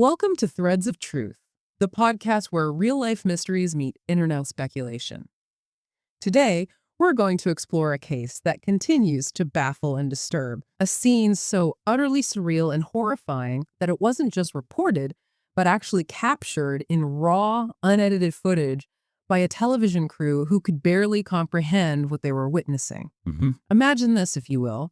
Welcome to Threads of Truth, the podcast where real-life mysteries meet internet speculation. Today, we're going to explore a case that continues to baffle and disturb, a scene so utterly surreal and horrifying that it wasn't just reported, but actually captured in raw, unedited footage by a television crew who could barely comprehend what they were witnessing. Imagine this, if you will.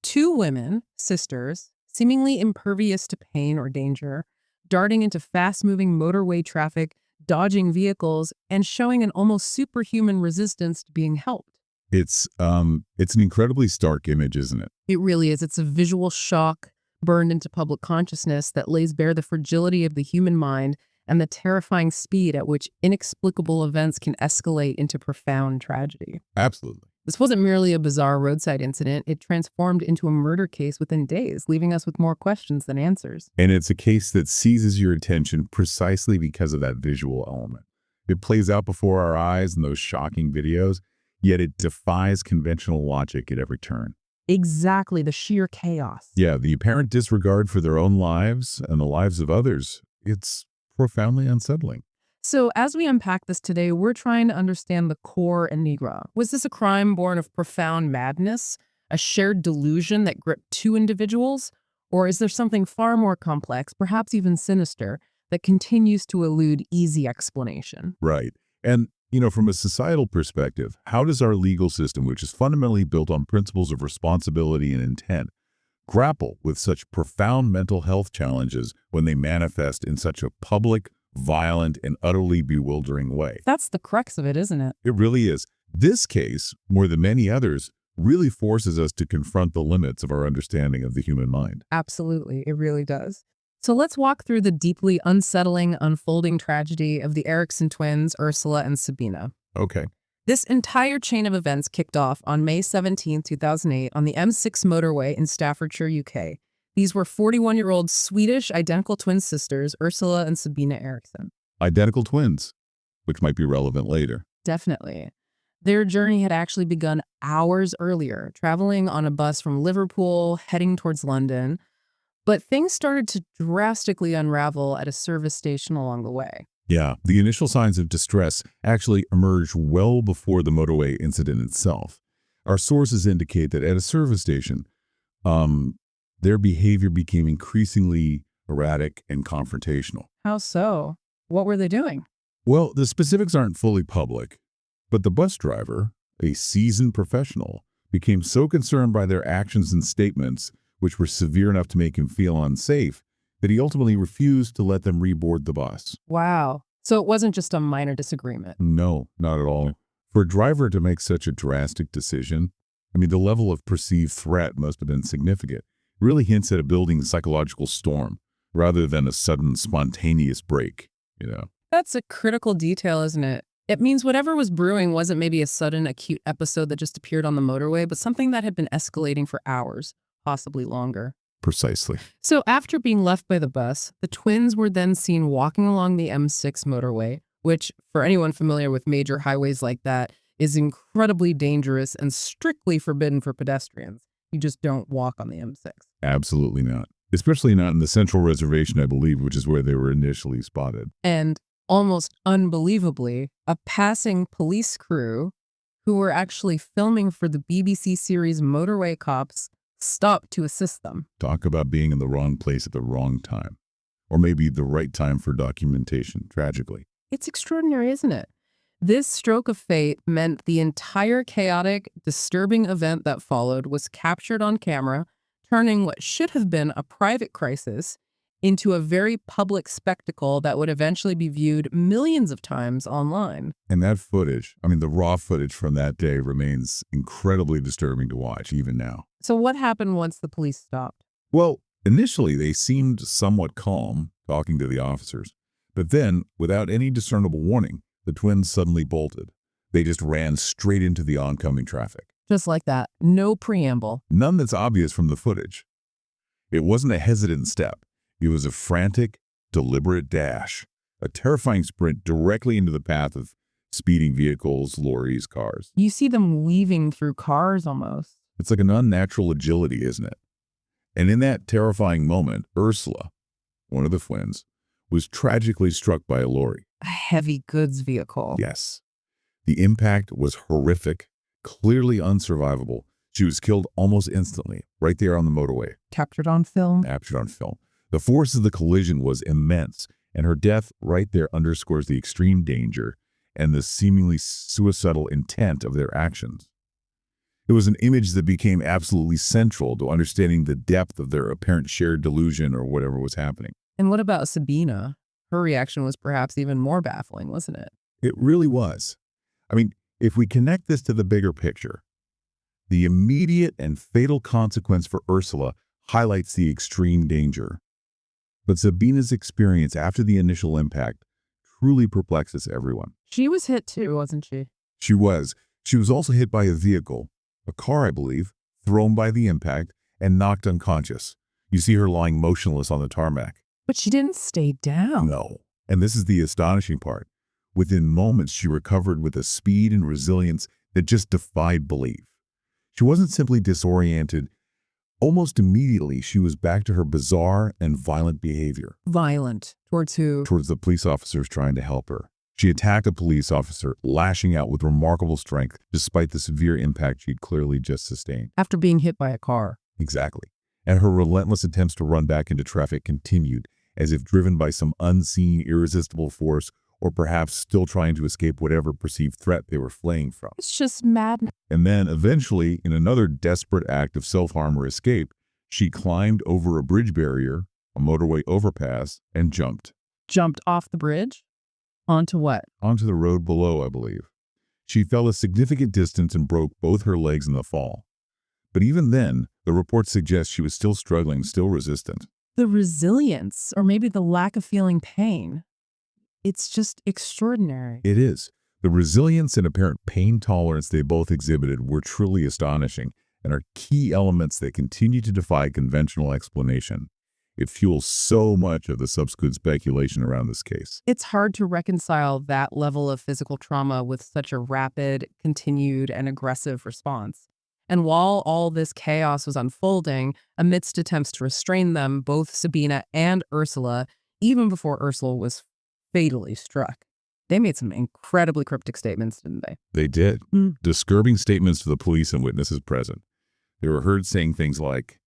Two women, sisters, seemingly impervious to pain or danger, darting into fast-moving motorway traffic, dodging vehicles, and showing an almost superhuman resistance to being helped. It's an incredibly stark image, isn't it? It really is. It's a visual shock burned into public consciousness that lays bare the fragility of the human mind and the terrifying speed at which inexplicable events can escalate into profound tragedy. Absolutely. This wasn't merely a bizarre roadside incident. It transformed into a murder case within days, leaving us with more questions than answers. And it's a case that seizes your attention precisely because of that visual element. It plays out before our eyes in those shocking videos, yet it defies conventional logic at every turn. Exactly, the sheer chaos. Yeah, the apparent disregard for their own lives and the lives of others, it's profoundly unsettling. So as we unpack this today, we're trying to understand the core enigma. Was this a crime born of profound madness, a shared delusion that gripped two individuals? Or is there something far more complex, perhaps even sinister, that continues to elude easy explanation? Right. And, from a societal perspective, how does our legal system, which is fundamentally built on principles of responsibility and intent, grapple with such profound mental health challenges when they manifest in such a public, violent, and utterly bewildering way? That's the crux of it, isn't it? It really is. This case, more than many others, really forces us to confront the limits of our understanding of the human mind. Absolutely, it really does. So let's walk through the deeply unsettling, unfolding tragedy of the Eriksson twins, Ursula and Sabina. Okay. This entire chain of events kicked off on May 17, 2008, on the M6 motorway in Staffordshire, UK. These were 41-year-old Swedish identical twin sisters, Ursula and Sabina Eriksson. Identical twins, which might be relevant later. Definitely. Their journey had actually begun hours earlier, traveling on a bus from Liverpool, heading towards London. But things started to drastically unravel at a service station along the way. Yeah, the initial signs of distress actually emerged well before the motorway incident itself. Our sources indicate that at a service station, their behavior became increasingly erratic and confrontational. How so? What were they doing? Well, the specifics aren't fully public, but the bus driver, a seasoned professional, became so concerned by their actions and statements, which were severe enough to make him feel unsafe, that he ultimately refused to let them reboard the bus. Wow. So it wasn't just a minor disagreement. No, not at all. For a driver to make such a drastic decision, the level of perceived threat must have been significant. It really hints at a building psychological storm rather than a sudden spontaneous break, That's a critical detail, isn't it? It means whatever was brewing wasn't maybe a sudden acute episode that just appeared on the motorway, but something that had been escalating for hours, possibly longer. Precisely. So after being left by the bus, the twins were then seen walking along the M6 motorway, which, for anyone familiar with major highways like that, is incredibly dangerous and strictly forbidden for pedestrians. You just don't walk on the M6. Absolutely not. Especially not in the Central Reservation, I believe, which is where they were initially spotted. And almost unbelievably, a passing police crew who were actually filming for the BBC series Motorway Cops stopped to assist them. Talk about being in the wrong place at the wrong time. Or maybe the right time for documentation, tragically. It's extraordinary, isn't it? This stroke of fate meant the entire chaotic, disturbing event that followed was captured on camera, turning what should have been a private crisis into a very public spectacle that would eventually be viewed millions of times online. And that footage, the raw footage from that day remains incredibly disturbing to watch, even now. So what happened once the police stopped? Well, initially they seemed somewhat calm, talking to the officers. But then, without any discernible warning, the twins suddenly bolted. They just ran straight into the oncoming traffic. Just like that. No preamble. None that's obvious from the footage. It wasn't a hesitant step. It was a frantic, deliberate dash, a terrifying sprint directly into the path of speeding vehicles, lorries, cars. You see them weaving through cars almost. It's like an unnatural agility, isn't it? And in that terrifying moment, Ursula, one of the twins, was tragically struck by a lorry. A heavy goods vehicle. Yes. The impact was horrific, clearly unsurvivable. She was killed almost instantly, right there on the motorway. Captured on film. Captured on film. The force of the collision was immense, and her death right there underscores the extreme danger and the seemingly suicidal intent of their actions. It was an image that became absolutely central to understanding the depth of their apparent shared delusion or whatever was happening. And what about Sabina? Her reaction was perhaps even more baffling, wasn't it? It really was. I mean, if we connect this to the bigger picture, the immediate and fatal consequence for Ursula highlights the extreme danger. But Sabina's experience after the initial impact truly perplexes everyone. She was hit too, wasn't she? She was. She was also hit by a vehicle, a car, I believe, thrown by the impact and knocked unconscious. You see her lying motionless on the tarmac. But she didn't stay down. No. And this is the astonishing part. Within moments, she recovered with a speed and resilience that just defied belief. She wasn't simply disoriented. Almost immediately, she was back to her bizarre and violent behavior. Violent? Towards who? Towards the police officers trying to help her. She attacked a police officer, lashing out with remarkable strength despite the severe impact she'd clearly just sustained. After being hit by a car. Exactly. And her relentless attempts to run back into traffic continued, as if driven by some unseen, irresistible force, or perhaps still trying to escape whatever perceived threat they were fleeing from. It's just madness. And then, eventually, in another desperate act of self-harm or escape, she climbed over a bridge barrier, a motorway overpass, and jumped. Jumped off the bridge? Onto what? Onto the road below, I believe. She fell a significant distance and broke both her legs in the fall. But even then, the report suggests she was still struggling, still resistant. The resilience, or maybe the lack of feeling pain. It's just extraordinary. It is. The resilience and apparent pain tolerance they both exhibited were truly astonishing and are key elements that continue to defy conventional explanation. It fuels so much of the subsequent speculation around this case. It's hard to reconcile that level of physical trauma with such a rapid, continued, and aggressive response. And while all this chaos was unfolding, amidst attempts to restrain them, both Sabina and Ursula, even before Ursula was fatally struck, they made some incredibly cryptic statements, didn't they? They did. Disturbing statements to the police and witnesses present. They were heard saying things like,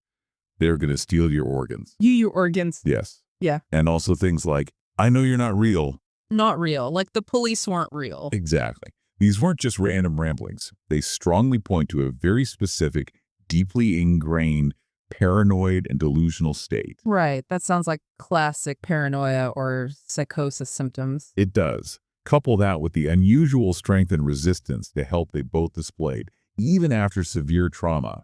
"They're going to steal your organs." Your organs. Yes. Yeah. And also things like, "I know you're not real." Not real. Like the police weren't real. Exactly. These weren't just random ramblings. They strongly point to a very specific, deeply ingrained, paranoid and delusional state. Right. That sounds like classic paranoia or psychosis symptoms. It does. Couple that with the unusual strength and resistance to help they both displayed, even after severe trauma,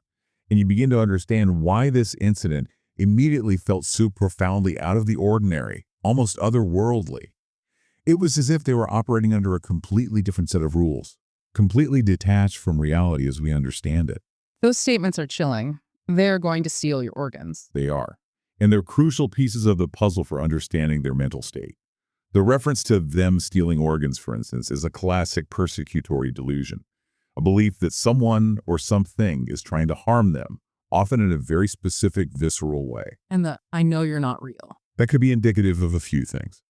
and you begin to understand why this incident immediately felt so profoundly out of the ordinary, almost otherworldly. It was as if they were operating under a completely different set of rules, completely detached from reality as we understand it. Those statements are chilling. They're going to steal your organs. They are. And they're crucial pieces of the puzzle for understanding their mental state. The reference to them stealing organs, for instance, is a classic persecutory delusion, a belief that someone or something is trying to harm them, often in a very specific, visceral way. And the "I know you're not real." That could be indicative of a few things.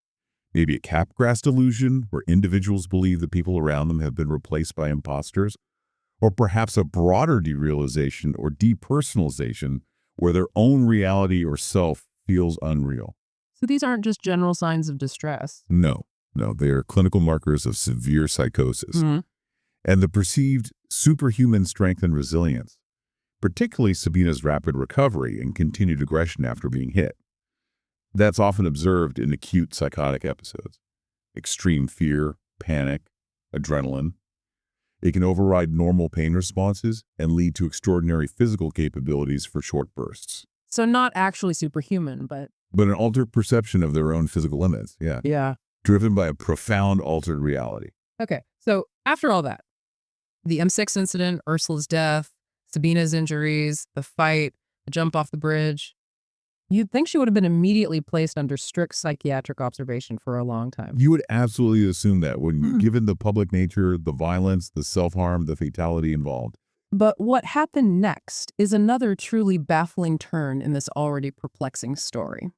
Maybe a Capgras delusion, where individuals believe the people around them have been replaced by imposters, or perhaps a broader derealization or depersonalization, where their own reality or self feels unreal. So these aren't just general signs of distress. No, they are clinical markers of severe psychosis and the perceived superhuman strength and resilience, particularly Sabina's rapid recovery and continued aggression after being hit. That's often observed in acute psychotic episodes. Extreme fear, panic, adrenaline. It can override normal pain responses and lead to extraordinary physical capabilities for short bursts. So not actually superhuman, but an altered perception of their own physical limits, yeah. Driven by a profound altered reality. Okay, so after all that, the M6 incident, Ursula's death, Sabina's injuries, the fight, the jump off the bridge, you'd think she would have been immediately placed under strict psychiatric observation for a long time. You would absolutely assume that, wouldn't you? Given the public nature, the violence, the self-harm, the fatality involved. But what happened next is another truly baffling turn in this already perplexing story.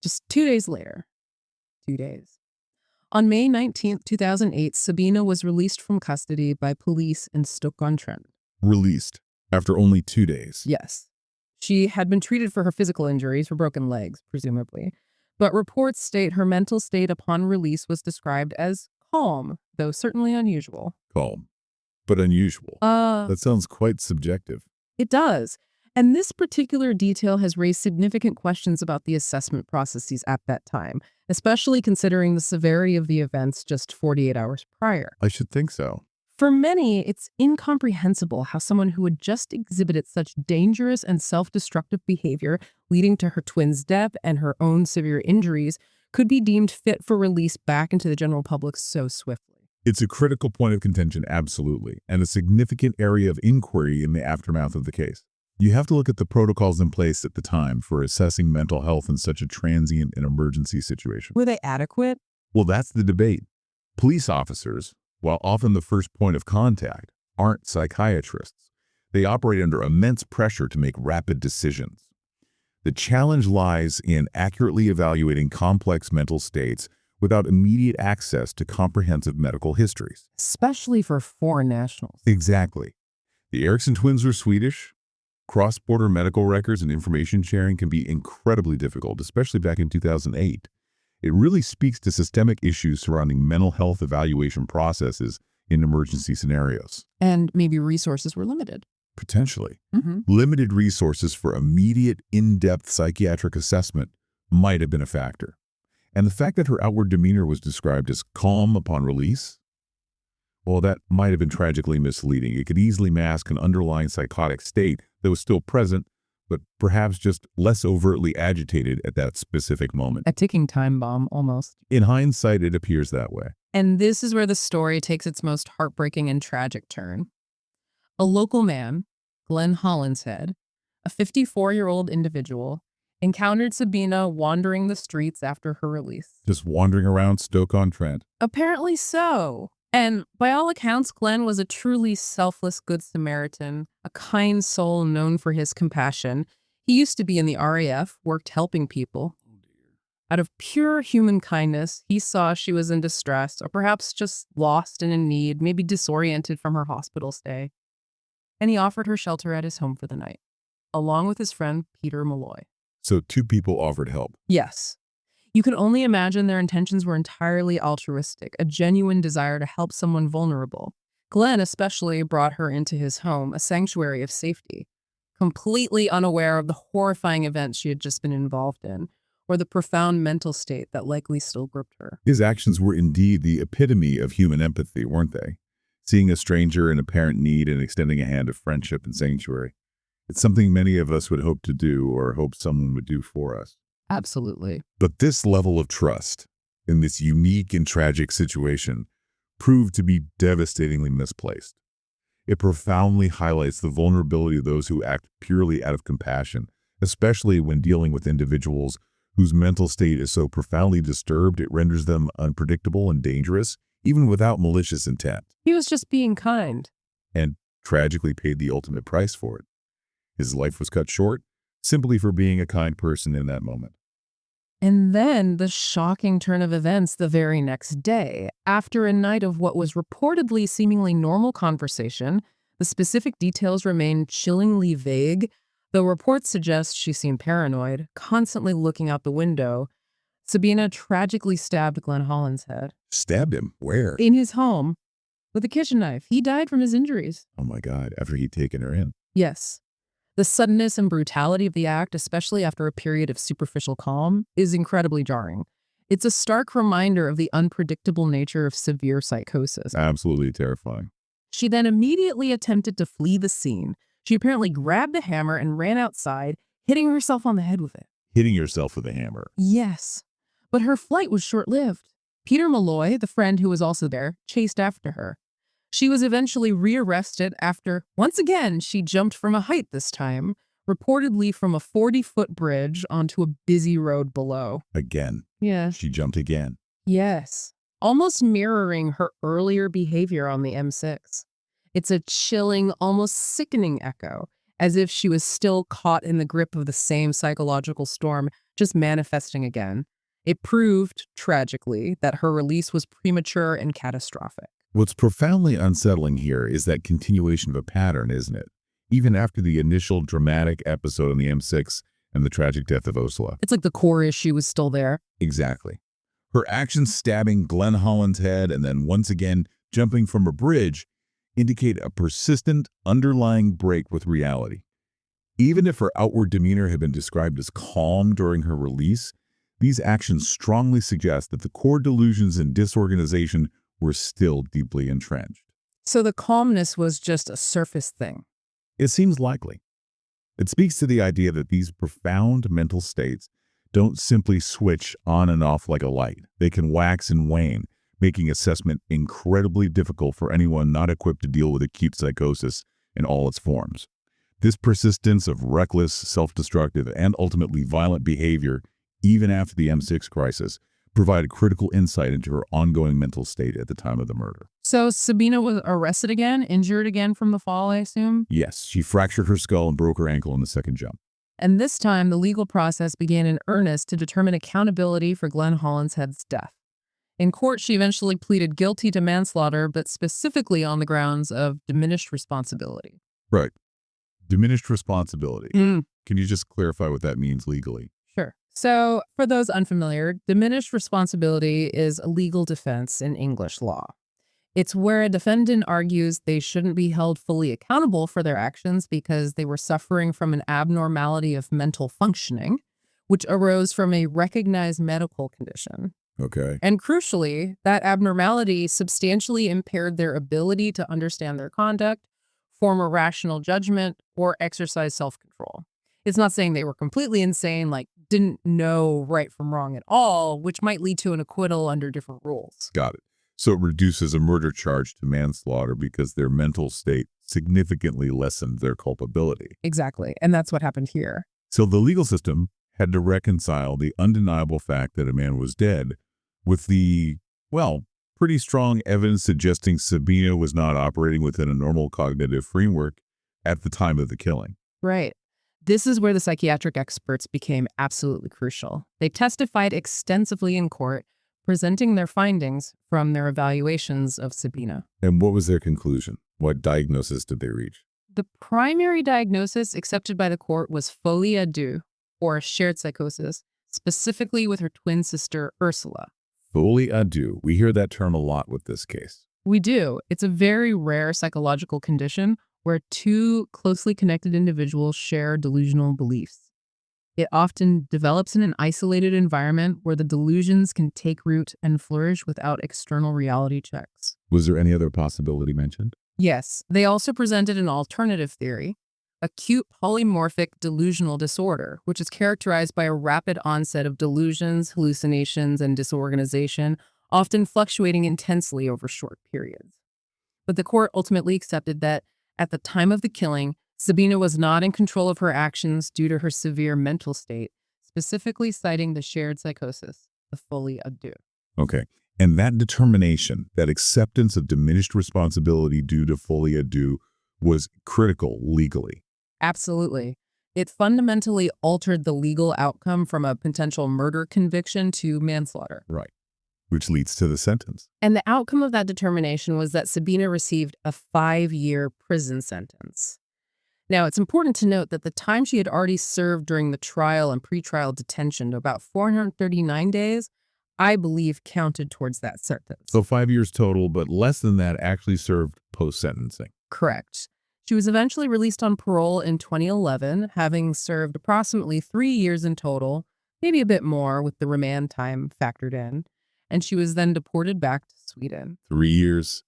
Just 2 days later. 2 days. On May 19th, 2008, Sabina was released from custody by police in Stoke-on-Trent. Released after only 2 days. Yes. She had been treated for her physical injuries, her broken legs, presumably. But reports state her mental state upon release was described as calm, though certainly unusual. Calm, but unusual. That sounds quite subjective. It does. And this particular detail has raised significant questions about the assessment processes at that time, especially considering the severity of the events just 48 hours prior. I should think so. For many, it's incomprehensible how someone who had just exhibited such dangerous and self-destructive behavior, leading to her twin's death and her own severe injuries, could be deemed fit for release back into the general public so swiftly. It's a critical point of contention, absolutely, and a significant area of inquiry in the aftermath of the case. You have to look at the protocols in place at the time for assessing mental health in such a transient and emergency situation. Were they adequate? Well, that's the debate. Police officers, while often the first point of contact, aren't psychiatrists. They operate under immense pressure to make rapid decisions. The challenge lies in accurately evaluating complex mental states without immediate access to comprehensive medical histories. Especially for foreign nationals. Exactly. The Eriksson twins are Swedish. Cross-border medical records and information sharing can be incredibly difficult, especially back in 2008. It really speaks to systemic issues surrounding mental health evaluation processes in emergency scenarios. And maybe resources were limited. Potentially. Limited resources for immediate, in-depth psychiatric assessment might have been a factor. And the fact that her outward demeanor was described as calm upon release, well, that might have been tragically misleading. It could easily mask an underlying psychotic state that was still present, but perhaps just less overtly agitated at that specific moment. A ticking time bomb, almost. In hindsight, it appears that way. And this is where the story takes its most heartbreaking and tragic turn. A local man, Glenn Hollinshead, a 54-year-old individual, encountered Sabina wandering the streets after her release. Just wandering around Stoke-on-Trent. Apparently so. And by all accounts, Glenn was a truly selfless Good Samaritan, a kind soul known for his compassion. He used to be in the RAF, worked helping people. Out of pure human kindness, he saw she was in distress, or perhaps just lost and in need, maybe disoriented from her hospital stay. And he offered her shelter at his home for the night, along with his friend Peter Malloy. So 2 people offered help. Yes. You can only imagine their intentions were entirely altruistic, a genuine desire to help someone vulnerable. Glenn especially brought her into his home, a sanctuary of safety, completely unaware of the horrifying events she had just been involved in, or the profound mental state that likely still gripped her. His actions were indeed the epitome of human empathy, weren't they? Seeing a stranger in apparent need and extending a hand of friendship and sanctuary. It's something many of us would hope to do or hope someone would do for us. Absolutely. But this level of trust in this unique and tragic situation proved to be devastatingly misplaced. It profoundly highlights the vulnerability of those who act purely out of compassion, especially when dealing with individuals whose mental state is so profoundly disturbed it renders them unpredictable and dangerous, even without malicious intent. He was just being kind. And tragically paid the ultimate price for it. His life was cut short simply for being a kind person in that moment. And then the shocking turn of events the very next day. After a night of what was reportedly seemingly normal conversation, the specific details remain chillingly vague, though reports suggest she seemed paranoid, constantly looking out the window. Sabina tragically stabbed Glenn Hollinshead. Stabbed him? Where? In his home, with a kitchen knife. He died from his injuries. Oh my God, after he'd taken her in. Yes. The suddenness and brutality of the act, especially after a period of superficial calm, is incredibly jarring. It's a stark reminder of the unpredictable nature of severe psychosis. Absolutely terrifying. She then immediately attempted to flee the scene. She apparently grabbed a hammer and ran outside, hitting herself on the head with it. Hitting yourself with a hammer. Yes. But her flight was short-lived. Peter Malloy, the friend who was also there, chased after her. She was eventually rearrested after, once again, she jumped from a height this time, reportedly from a 40-foot bridge onto a busy road below. Again. Yes. She jumped again. Yes. Almost mirroring her earlier behavior on the M6. It's a chilling, almost sickening echo, as if she was still caught in the grip of the same psychological storm, just manifesting again. It proved, tragically, that her release was premature and catastrophic. What's profoundly unsettling here is that continuation of a pattern, isn't it? Even after the initial dramatic episode on the M6 and the tragic death of Ursula. It's like the core issue was still there. Exactly. Her actions stabbing Glenn Holland's head and then once again jumping from a bridge indicate a persistent underlying break with reality. Even if her outward demeanor had been described as calm during her release, these actions strongly suggest that the core delusions and disorganization were still deeply entrenched. So the calmness was just a surface thing. It seems likely. It speaks to the idea that these profound mental states don't simply switch on and off like a light. They can wax and wane, making assessment incredibly difficult for anyone not equipped to deal with acute psychosis in all its forms. This persistence of reckless, self-destructive, and ultimately violent behavior, even after the M6 crisis, provided critical insight into her ongoing mental state at the time of the murder. So Sabina was arrested again, injured again from the fall, I assume? Yes, she fractured her skull and broke her ankle in the second jump. And this time, the legal process began in earnest to determine accountability for Glenn Holland's head's death. In court, she eventually pleaded guilty to manslaughter, but specifically on the grounds of diminished responsibility. Right. Diminished responsibility. Mm. Can you just clarify what that means legally? Sure. So, for those unfamiliar, diminished responsibility is a legal defense in English law. It's where a defendant argues they shouldn't be held fully accountable for their actions because they were suffering from an abnormality of mental functioning, which arose from a recognized medical condition. Okay. And crucially, that abnormality substantially impaired their ability to understand their conduct, form a rational judgment, or exercise self-control. It's not saying they were completely insane, like didn't know right from wrong at all, which might lead to an acquittal under different rules. Got it. So it reduces a murder charge to manslaughter because their mental state significantly lessened their culpability. Exactly. And that's what happened here. So the legal system had to reconcile the undeniable fact that a man was dead with the, well, pretty strong evidence suggesting Sabina was not operating within a normal cognitive framework at the time of the killing. Right. This is where the psychiatric experts became absolutely crucial. They testified extensively in court, presenting their findings from their evaluations of Sabina. And what was their conclusion? What diagnosis did they reach? The primary diagnosis accepted by the court was folie à deux, or shared psychosis, specifically with her twin sister, Ursula. Folie à deux. We hear that term a lot with this case. We do. It's a very rare psychological condition where two closely connected individuals share delusional beliefs. It often develops in an isolated environment where the delusions can take root and flourish without external reality checks. Was there any other possibility mentioned? Yes, they also presented an alternative theory, acute polymorphic delusional disorder, which is characterized by a rapid onset of delusions, hallucinations, and disorganization, often fluctuating intensely over short periods. But the court ultimately accepted that at the time of the killing, Sabina was not in control of her actions due to her severe mental state, specifically citing the shared psychosis, the folie à deux. Okay. And that determination, that acceptance of diminished responsibility due to folie à deux was critical legally. Absolutely. It fundamentally altered the legal outcome from a potential murder conviction to manslaughter. Right. Which leads to the sentence. And the outcome of that determination was that Sabina received a 5-year prison sentence. Now, it's important to note that the time she had already served during the trial and pretrial detention, about 439 days, I believe counted towards that sentence. So 5 years total, but less than that actually served post-sentencing. Correct. She was eventually released on parole in 2011, having served approximately 3 years in total, maybe a bit more with the remand time factored in. And she was then deported back to Sweden. 3 years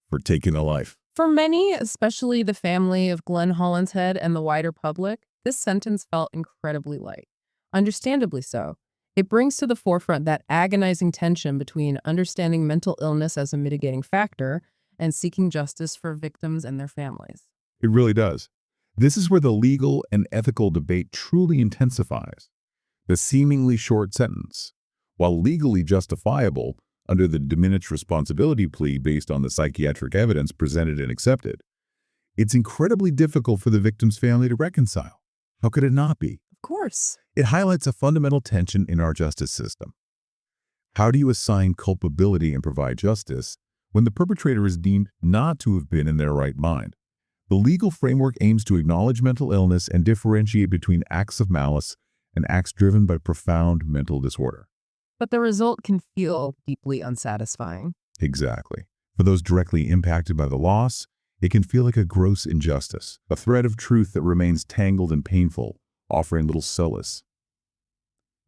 for taking a life. For many, especially the family of Glenn Holland's head and the wider public, this sentence felt incredibly light. Understandably so. It brings to the forefront that agonizing tension between understanding mental illness as a mitigating factor and seeking justice for victims and their families. It really does. This is where the legal and ethical debate truly intensifies. The seemingly short sentence, while legally justifiable under the diminished responsibility plea based on the psychiatric evidence presented and accepted, it's incredibly difficult for the victim's family to reconcile. How could it not be? course. It highlights a fundamental tension in our justice system. How do you assign culpability and provide justice when the perpetrator is deemed not to have been in their right mind? The legal framework aims to acknowledge mental illness and differentiate between acts of malice and acts driven by profound mental disorder. But the result can feel deeply unsatisfying. Exactly. For those directly impacted by the loss, it can feel like a gross injustice, a thread of truth that remains tangled and painful, offering little solace.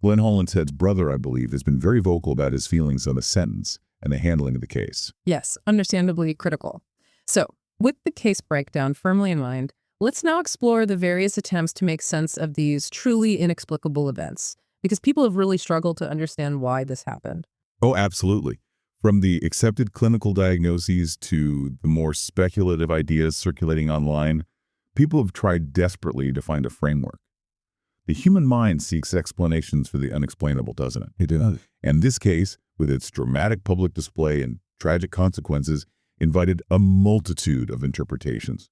Glenn Hollinshead's brother, I believe, has been very vocal about his feelings on the sentence and the handling of the case. Yes, understandably critical. So, with the case breakdown firmly in mind, let's now explore the various attempts to make sense of these truly inexplicable events, because people have really struggled to understand why this happened. Oh, absolutely. From the accepted clinical diagnoses to the more speculative ideas circulating online, people have tried desperately to find a framework. The human mind seeks explanations for the unexplainable, doesn't it? It does. And this case, with its dramatic public display and tragic consequences, invited a multitude of interpretations.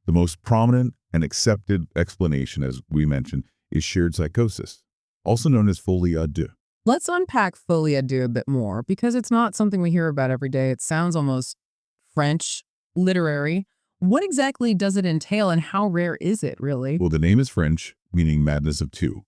The most prominent and accepted explanation, as we mentioned, is shared psychosis, also known as folie à deux. Let's unpack folie à deux a bit more, because it's not something we hear about every day. It sounds almost French, literary. What exactly does it entail, and how rare is it, really? Well, the name is French, meaning madness of two.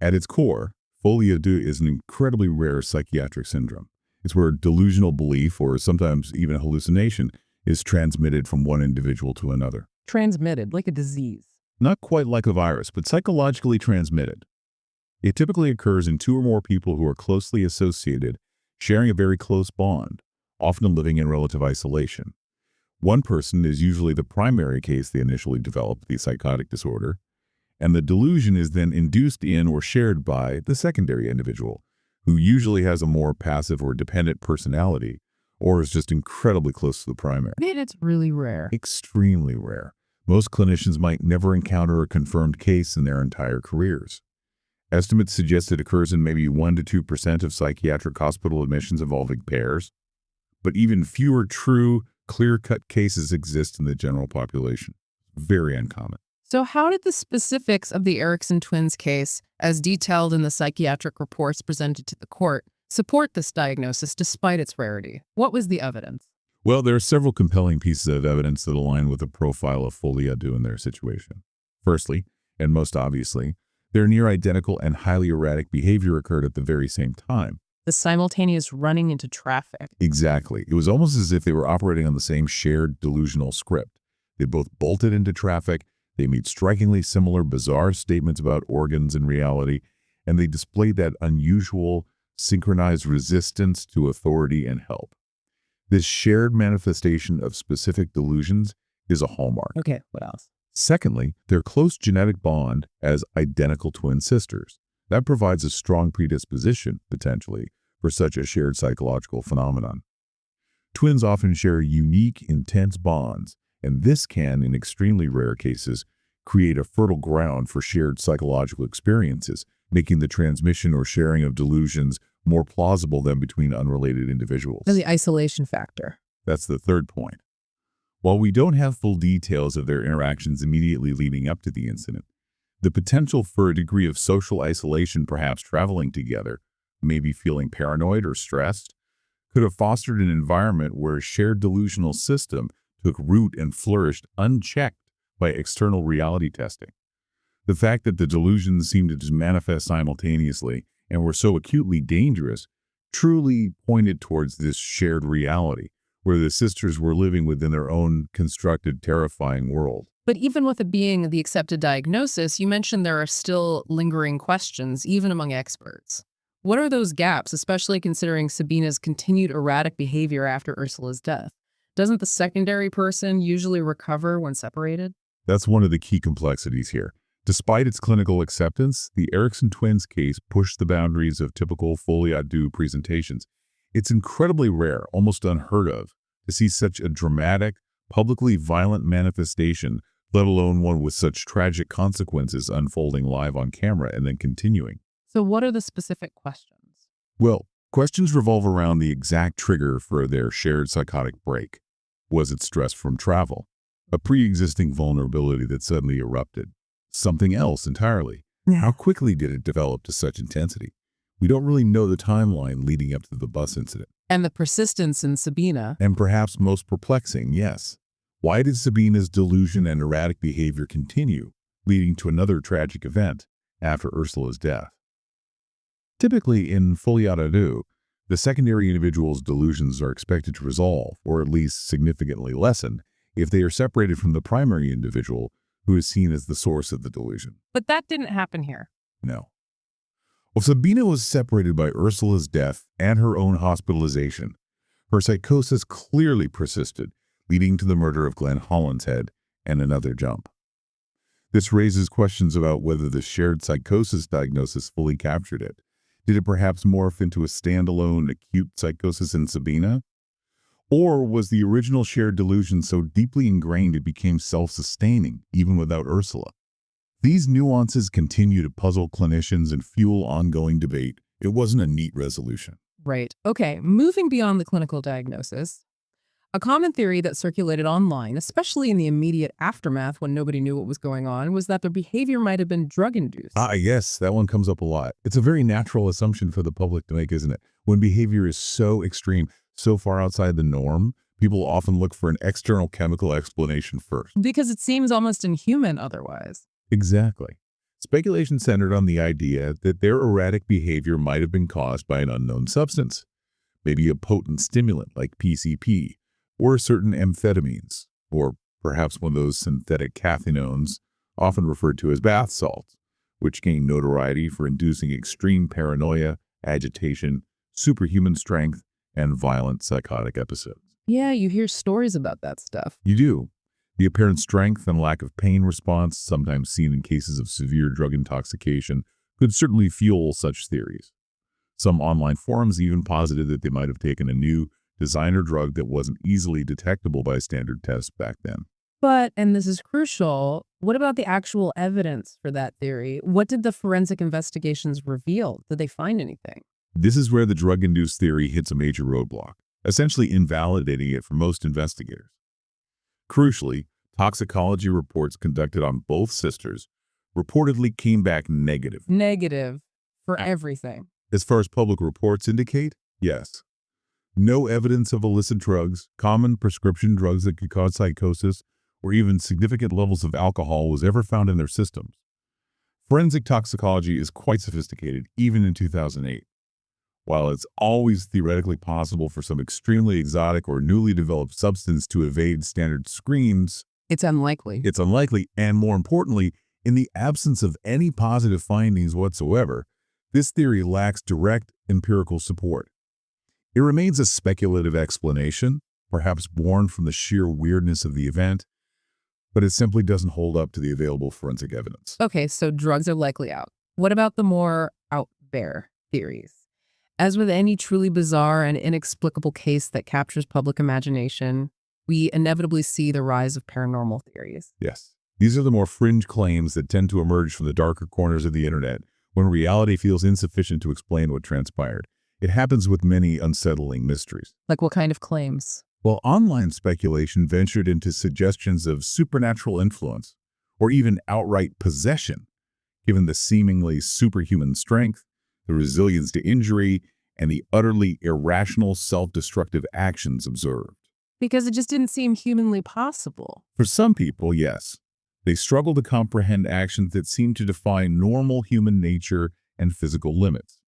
At its core, folie à deux is an incredibly rare psychiatric syndrome. It's where delusional belief, or sometimes even hallucination, is transmitted from one individual to another. Transmitted, like a disease. Not quite like a virus, but psychologically transmitted. It typically occurs in two or more people who are closely associated, sharing a very close bond, often living in relative isolation. One person is usually the primary case they initially develop the psychotic disorder, and the delusion is then induced in or shared by the secondary individual, who usually has a more passive or dependent personality, or is just incredibly close to the primary. And it's really rare. Extremely rare. Most clinicians might never encounter a confirmed case in their entire careers. Estimates suggest it occurs in maybe 1 to 2% of psychiatric hospital admissions involving pairs, but even fewer true, clear-cut cases exist in the general population. Very uncommon. So how did the specifics of the Eriksson twins case, as detailed in the psychiatric reports presented to the court, support this diagnosis despite its rarity? What was the evidence? Well, there are several compelling pieces of evidence that align with the profile of folie à deux in their situation. Firstly, and most obviously, their near-identical and highly erratic behavior occurred at the very same time. The simultaneous running into traffic. Exactly. It was almost as if they were operating on the same shared delusional script. They both bolted into traffic, they made strikingly similar bizarre statements about organs and reality, and they displayed that unusual, synchronized resistance to authority and help. This shared manifestation of specific delusions is a hallmark. Okay, what else? Secondly, their close genetic bond as identical twin sisters. That provides a strong predisposition, potentially, for such a shared psychological phenomenon. Twins often share unique, intense bonds, and this can, in extremely rare cases, create a fertile ground for shared psychological experiences, making the transmission or sharing of delusions more plausible than between unrelated individuals. And the isolation factor. That's the third point. While we don't have full details of their interactions immediately leading up to the incident, the potential for a degree of social isolation, perhaps traveling together, maybe feeling paranoid or stressed, could have fostered an environment where a shared delusional system took root and flourished unchecked by external reality testing. The fact that the delusions seemed to just manifest simultaneously and were so acutely dangerous truly pointed towards this shared reality, where the sisters were living within their own constructed, terrifying world. But even with it being the accepted diagnosis, you mentioned there are still lingering questions, even among experts. What are those gaps, especially considering Sabina's continued erratic behavior after Ursula's death? Doesn't the secondary person usually recover when separated? That's one of the key complexities here. Despite its clinical acceptance, the Eriksson twins case pushed the boundaries of typical folie à deux presentations. It's incredibly rare, almost unheard of, to see such a dramatic, publicly violent manifestation, let alone one with such tragic consequences unfolding live on camera and then continuing. So what are the specific questions? Well, questions revolve around the exact trigger for their shared psychotic break. Was it stress from travel? A pre-existing vulnerability that suddenly erupted? something else entirely. Yeah. How quickly did it develop to such intensity? We don't really know the timeline leading up to the bus incident. And the persistence in Sabina. And perhaps most perplexing, yes. Why did Sabina's delusion and erratic behavior continue, leading to another tragic event after Ursula's death? Typically, in folie à deux, the secondary individual's delusions are expected to resolve, or at least significantly lessen, if they are separated from the primary individual who is seen as the source of the delusion. But that didn't happen here. No. Well, Sabina was separated by Ursula's death and her own hospitalization. Her psychosis clearly persisted, leading to the murder of Glenn Hollinshead and another jump. This raises questions about whether the shared psychosis diagnosis fully captured it. Did it perhaps morph into a standalone acute psychosis in Sabina? Or was the original shared delusion so deeply ingrained it became self-sustaining, even without Ursula? These nuances continue to puzzle clinicians and fuel ongoing debate. It wasn't a neat resolution. Right. Okay, moving beyond the clinical diagnosis, a common theory that circulated online, especially in the immediate aftermath when nobody knew what was going on, was that their behavior might have been drug-induced. Yes, that one comes up a lot. It's a very natural assumption for the public to make, isn't it? When behavior is so extreme, so far outside the norm, people often look for an external chemical explanation first. Because it seems almost inhuman otherwise. Exactly. Speculation centered on the idea that their erratic behavior might have been caused by an unknown substance, maybe a potent stimulant like PCP, or certain amphetamines, or perhaps one of those synthetic cathinones, often referred to as bath salts, which gain notoriety for inducing extreme paranoia, agitation, superhuman strength, and violent psychotic episodes. Yeah, you hear stories about that stuff. You do. The apparent strength and lack of pain response, sometimes seen in cases of severe drug intoxication, could certainly fuel such theories. Some online forums even posited that they might have taken a new designer drug that wasn't easily detectable by standard tests back then. But, and this is crucial, what about the actual evidence for that theory? What did the forensic investigations reveal? Did they find anything? This is where the drug-induced theory hits a major roadblock, essentially invalidating it for most investigators. Crucially, toxicology reports conducted on both sisters reportedly came back negative. Negative for everything. As far as public reports indicate, yes. No evidence of illicit drugs, common prescription drugs that could cause psychosis, or even significant levels of alcohol was ever found in their systems. Forensic toxicology is quite sophisticated, even in 2008. While it's always theoretically possible for some extremely exotic or newly developed substance to evade standard screens, It's unlikely. it's unlikely, and more importantly, in the absence of any positive findings whatsoever, this theory lacks direct empirical support. It remains a speculative explanation, perhaps born from the sheer weirdness of the event, but it simply doesn't hold up to the available forensic evidence. Okay, so drugs are likely out. What about the more out there theories? As with any truly bizarre and inexplicable case that captures public imagination, we inevitably see the rise of paranormal theories. Yes, these are the more fringe claims that tend to emerge from the darker corners of the internet when reality feels insufficient to explain what transpired. It happens with many unsettling mysteries. Like what kind of claims? While online speculation ventured into suggestions of supernatural influence, or even outright possession, given the seemingly superhuman strength, the resilience to injury, and the utterly irrational self-destructive actions observed. Because it just didn't seem humanly possible. For some people, yes. They struggle to comprehend actions that seem to defy normal human nature and physical limits.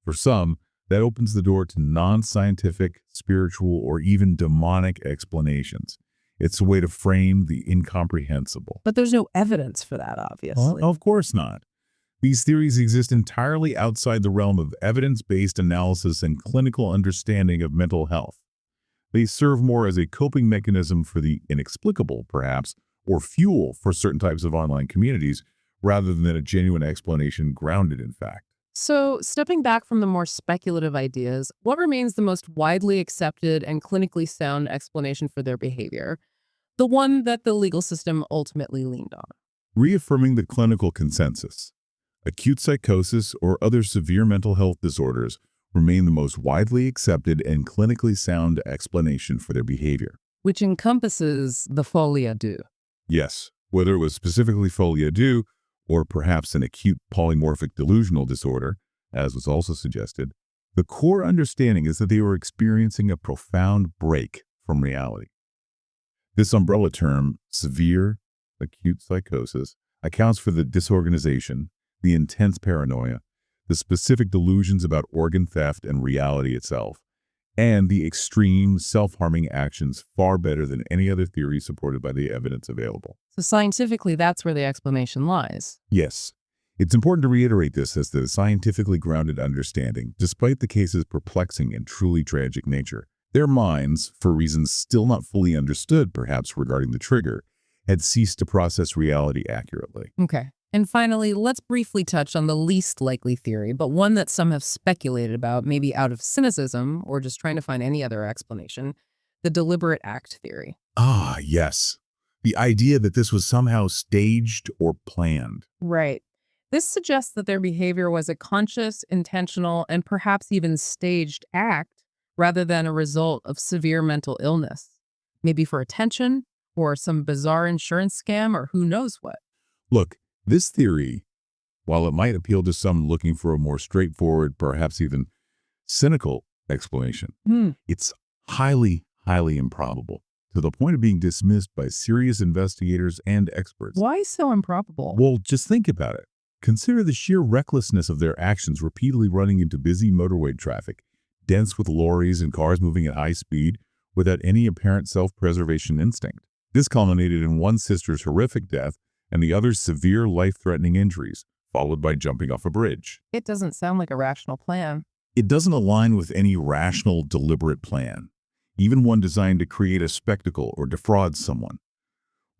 For some, that opens the door to non-scientific, spiritual, or even demonic explanations. It's a way to frame the incomprehensible. But there's no evidence for that, obviously. Well, of course not. These theories exist entirely outside the realm of evidence-based analysis and clinical understanding of mental health. They serve more as a coping mechanism for the inexplicable, perhaps, or fuel for certain types of online communities, rather than a genuine explanation grounded in fact. So, stepping back from the more speculative ideas, what remains the most widely accepted and clinically sound explanation for their behavior? The one that the legal system ultimately leaned on. Reaffirming the clinical consensus. Acute psychosis or other severe mental health disorders remain the most widely accepted and clinically sound explanation for their behavior. Which encompasses the folie à deux. Yes, whether it was specifically folie à deux or perhaps an acute polymorphic delusional disorder, as was also suggested, the core understanding is that they were experiencing a profound break from reality. This umbrella term, severe acute psychosis, accounts for the disorganization, the intense paranoia, the specific delusions about organ theft and reality itself, and the extreme self-harming actions far better than any other theory supported by the evidence available. So scientifically, that's where the explanation lies. Yes. It's important to reiterate this as the scientifically grounded understanding, despite the case's perplexing and truly tragic nature. Their minds, for reasons still not fully understood perhaps regarding the trigger, had ceased to process reality accurately. Okay. And finally, let's briefly touch on the least likely theory, but one that some have speculated about, maybe out of cynicism or just trying to find any other explanation, the deliberate act theory. Ah, yes. The idea that this was somehow staged or planned. Right. This suggests that their behavior was a conscious, intentional, and perhaps even staged act rather than a result of severe mental illness, maybe for attention or some bizarre insurance scam or who knows what. Look, this theory, while it might appeal to some looking for a more straightforward, perhaps even cynical explanation, it's highly, highly improbable, to the point of being dismissed by serious investigators and experts. Why so improbable? Well, just think about it. Consider the sheer recklessness of their actions repeatedly running into busy motorway traffic, dense with lorries and cars moving at high speed, without any apparent self-preservation instinct. This culminated in one sister's horrific death and the other's severe life-threatening injuries, followed by jumping off a bridge. It doesn't sound like a rational plan. It doesn't align with any rational, deliberate plan, even one designed to create a spectacle or defraud someone.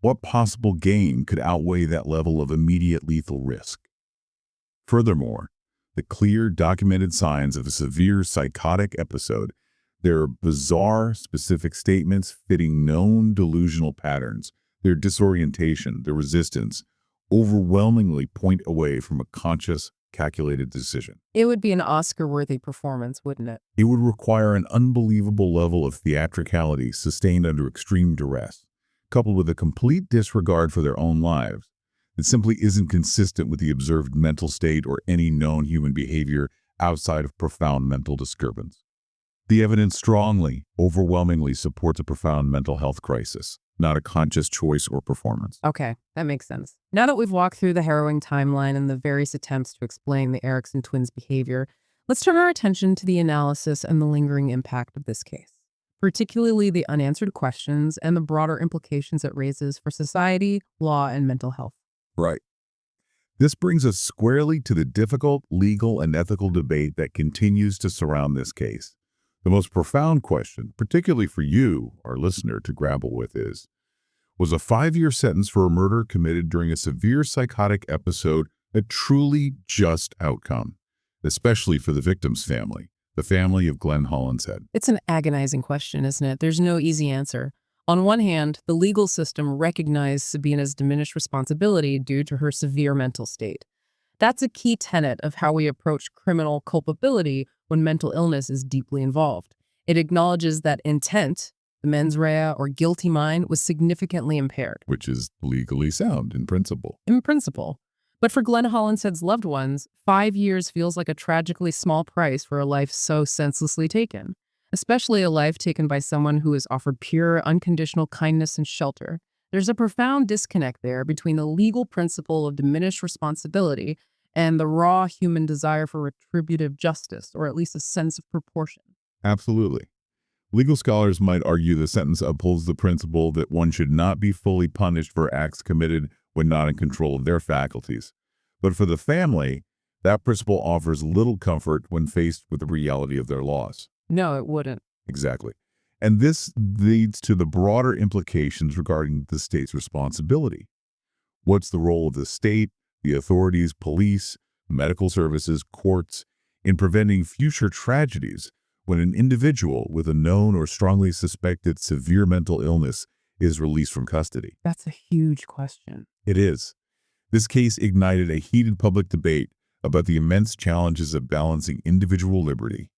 What possible gain could outweigh that level of immediate lethal risk? Furthermore, the clear, documented signs of a severe psychotic episode, their bizarre, specific statements fitting known delusional patterns, their disorientation, their resistance, overwhelmingly point away from a conscious, calculated decision. It would be an Oscar-worthy performance, wouldn't it? It would require an unbelievable level of theatricality sustained under extreme duress, coupled with a complete disregard for their own lives. It simply isn't consistent with the observed mental state or any known human behavior outside of profound mental disturbance. The evidence strongly, overwhelmingly supports a profound mental health crisis, not a conscious choice or performance. Okay, that makes sense. Now that we've walked through the harrowing timeline and the various attempts to explain the Eriksson twins' behavior, let's turn our attention to the analysis and the lingering impact of this case, particularly the unanswered questions and the broader implications it raises for society, law, and mental health. Right. This brings us squarely to the difficult legal and ethical debate that continues to surround this case. The most profound question, particularly for you, our listener, to grapple with is, was a 5-year sentence for a murder committed during a severe psychotic episode a truly just outcome, especially for the victim's family, the family of Glenn Hollinshead? It's an agonizing question, isn't it? There's no easy answer. On one hand, the legal system recognized Sabina's diminished responsibility due to her severe mental state. That's a key tenet of how we approach criminal culpability when mental illness is deeply involved. It acknowledges that intent, the mens rea or guilty mind, was significantly impaired. Which is legally sound in principle. In principle. But for Glenn Hollinshead's loved ones, 5 years feels like a tragically small price for a life so senselessly taken, especially a life taken by someone who is offered pure, unconditional kindness and shelter. There's a profound disconnect there between the legal principle of diminished responsibility and the raw human desire for retributive justice, or at least a sense of proportion. Absolutely. Legal scholars might argue the sentence upholds the principle that one should not be fully punished for acts committed when not in control of their faculties. But for the family, that principle offers little comfort when faced with the reality of their loss. No, it wouldn't. Exactly. And this leads to the broader implications regarding the state's responsibility. What's the role of the state, the authorities, police, medical services, courts, in preventing future tragedies when an individual with a known or strongly suspected severe mental illness is released from custody? That's a huge question. It is. This case ignited a heated public debate about the immense challenges of balancing individual liberty,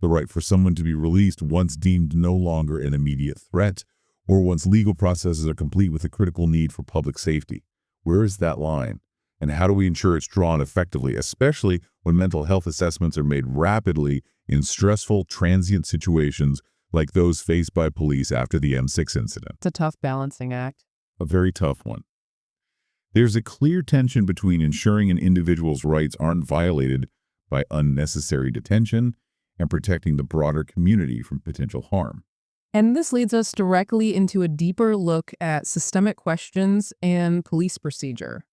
the right for someone to be released once deemed no longer an immediate threat, or once legal processes are complete with a critical need for public safety. Where is that line? And how do we ensure it's drawn effectively, especially when mental health assessments are made rapidly in stressful, transient situations like those faced by police after the M6 incident? It's a tough balancing act. A very tough one. There's a clear tension between ensuring an individual's rights aren't violated by unnecessary detention and protecting the broader community from potential harm. And this leads us directly into a deeper look at systemic questions and police procedure.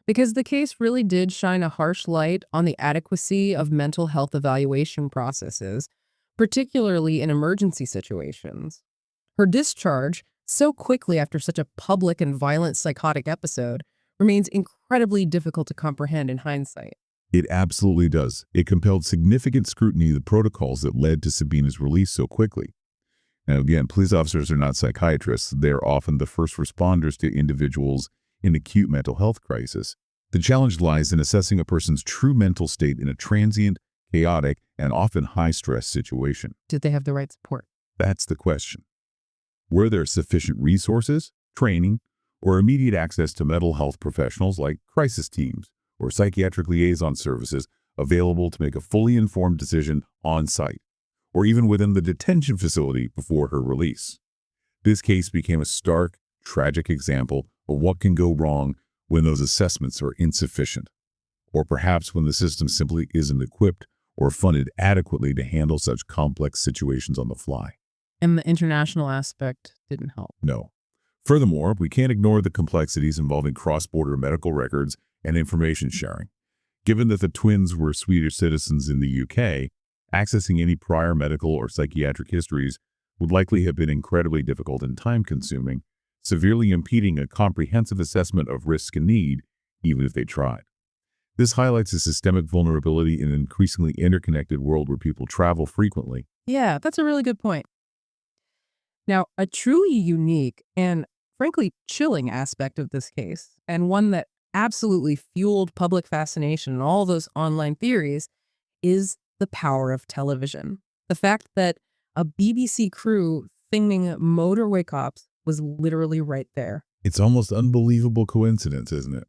Because the case really did shine a harsh light on the adequacy of mental health evaluation processes, particularly in emergency situations. Her discharge, so quickly after such a public and violent psychotic episode, remains incredibly difficult to comprehend in hindsight. It absolutely does. It compelled significant scrutiny of the protocols that led to Sabina's release so quickly. Now, again, police officers are not psychiatrists. They're often the first responders to individuals in acute mental health crisis. The challenge lies in assessing a person's true mental state in a transient, chaotic, and often high-stress situation. Did they have the right support? That's the question. Were there sufficient resources, training, or immediate access to mental health professionals like crisis teams or psychiatric liaison services available to make a fully informed decision on site, or even within the detention facility before her release? This case became a stark, tragic example of what can go wrong when those assessments are insufficient, or perhaps when the system simply isn't equipped or funded adequately to handle such complex situations on the fly. And the international aspect didn't help. No. Furthermore, we can't ignore the complexities involving cross-border medical records and information sharing. Given that the twins were Swedish citizens in the UK, accessing any prior medical or psychiatric histories would likely have been incredibly difficult and time-consuming, severely impeding a comprehensive assessment of risk and need, even if they tried. This highlights a systemic vulnerability in an increasingly interconnected world where people travel frequently. Yeah, that's a really good point. Now, a truly unique and frankly chilling aspect of this case, and one that absolutely fueled public fascination and all those online theories, is the power of television. The fact that a BBC crew filming Motorway cops was literally right there. It's almost unbelievable coincidence, isn't it?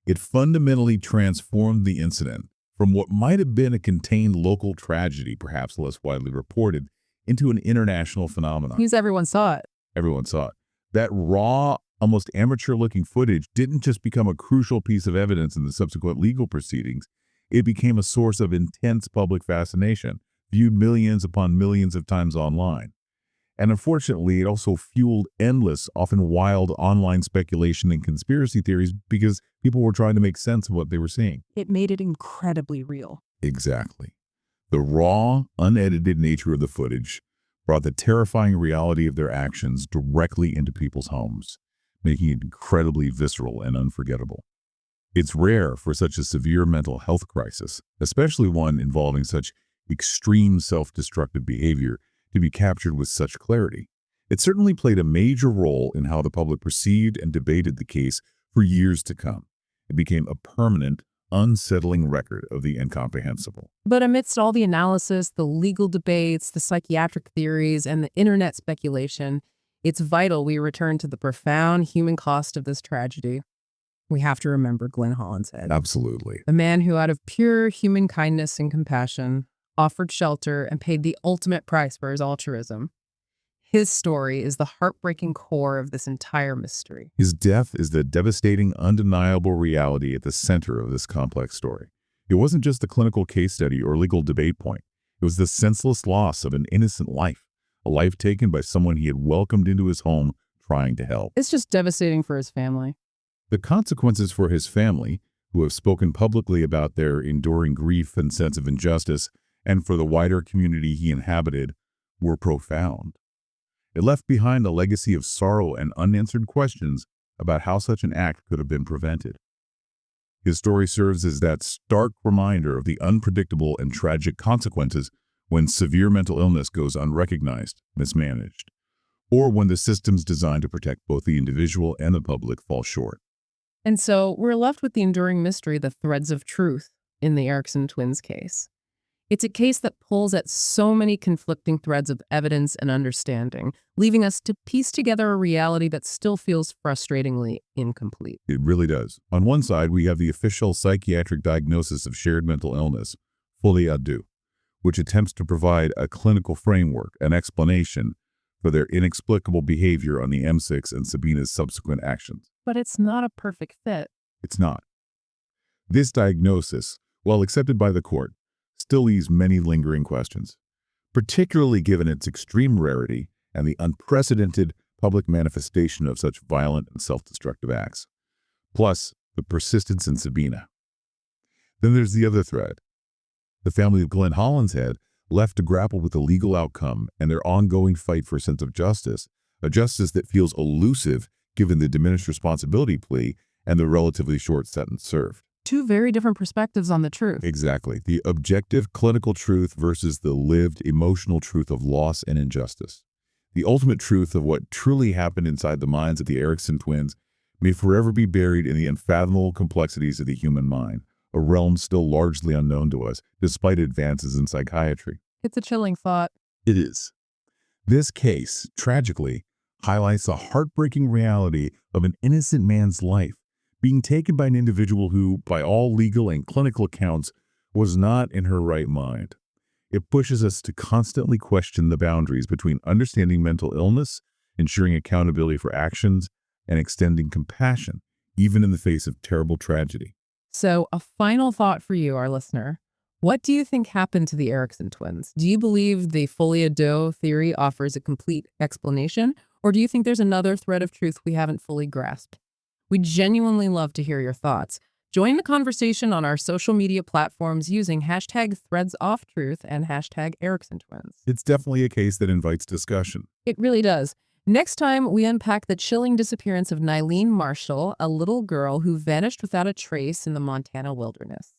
It fundamentally transformed the incident from what might have been a contained local tragedy, perhaps less widely reported, into an international phenomenon. Because everyone saw it. Everyone saw it. That raw, almost amateur-looking footage didn't just become a crucial piece of evidence in the subsequent legal proceedings. It became a source of intense public fascination, viewed millions upon millions of times online. And unfortunately, it also fueled endless, often wild online speculation and conspiracy theories because people were trying to make sense of what they were seeing. It made it incredibly real. Exactly. The raw, unedited nature of the footage brought the terrifying reality of their actions directly into people's homes, making it incredibly visceral and unforgettable. It's rare for such a severe mental health crisis, especially one involving such extreme self-destructive behavior, to be captured with such clarity. It certainly played a major role in how the public perceived and debated the case for years to come. It became a permanent, unsettling record of the incomprehensible. But amidst all the analysis, the legal debates, the psychiatric theories, and the internet speculation, it's vital we return to the profound human cost of this tragedy. We have to remember Glenn Hollinshead. Absolutely. The man who, out of pure human kindness and compassion, offered shelter and paid the ultimate price for his altruism. His story is the heartbreaking core of this entire mystery. His death is the devastating, undeniable reality at the center of this complex story. It wasn't just a clinical case study or legal debate point. It was the senseless loss of an innocent life, a life taken by someone he had welcomed into his home trying to help. It's just devastating for his family. The consequences for his family, who have spoken publicly about their enduring grief and sense of injustice, and for the wider community he inhabited, were profound. It left behind a legacy of sorrow and unanswered questions about how such an act could have been prevented. His story serves as that stark reminder of the unpredictable and tragic consequences when severe mental illness goes unrecognized, mismanaged, or when the systems designed to protect both the individual and the public fall short. And so we're left with the enduring mystery, the threads of truth in the Eriksson twins case. It's a case that pulls at so many conflicting threads of evidence and understanding, leaving us to piece together a reality that still feels frustratingly incomplete. It really does. On one side, we have the official psychiatric diagnosis of shared mental illness, folie à deux, which attempts to provide a clinical framework, an explanation for their inexplicable behavior on the M6 and Sabina's subsequent actions. But it's not a perfect fit. It's not. This diagnosis, while accepted by the court, still leaves many lingering questions, particularly given its extreme rarity and the unprecedented public manifestation of such violent and self-destructive acts, plus the persistence in Sabina. Then there's the other thread. The family of Glenn Hollinshead left to grapple with the legal outcome and their ongoing fight for a sense of justice, a justice that feels elusive given the diminished responsibility plea and the relatively short sentence served. Two very different perspectives on the truth. Exactly. The objective clinical truth versus the lived emotional truth of loss and injustice. The ultimate truth of what truly happened inside the minds of the Eriksson twins may forever be buried in the unfathomable complexities of the human mind, a realm still largely unknown to us, despite advances in psychiatry. It's a chilling thought. It is. This case, tragically, highlights the heartbreaking reality of an innocent man's life being taken by an individual who, by all legal and clinical accounts, was not in her right mind. It pushes us to constantly question the boundaries between understanding mental illness, ensuring accountability for actions, and extending compassion, even in the face of terrible tragedy. So, a final thought for you, our listener. What do you think happened to the Eriksson twins? Do you believe the folie à deux theory offers a complete explanation, or do you think there's another thread of truth we haven't fully grasped? We genuinely love to hear your thoughts. Join the conversation on our social media platforms using hashtag ThreadsOffTruth and hashtag Eriksson twins. It's definitely a case that invites discussion. It really does. Next time, we unpack the chilling disappearance of Nylene Marshall, a little girl who vanished without a trace in the Montana wilderness.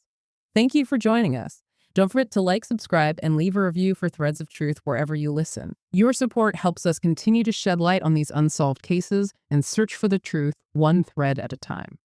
Thank you for joining us. Don't forget to like, subscribe, and leave a review for Threads of Truth wherever you listen. Your support helps us continue to shed light on these unsolved cases and search for the truth one thread at a time.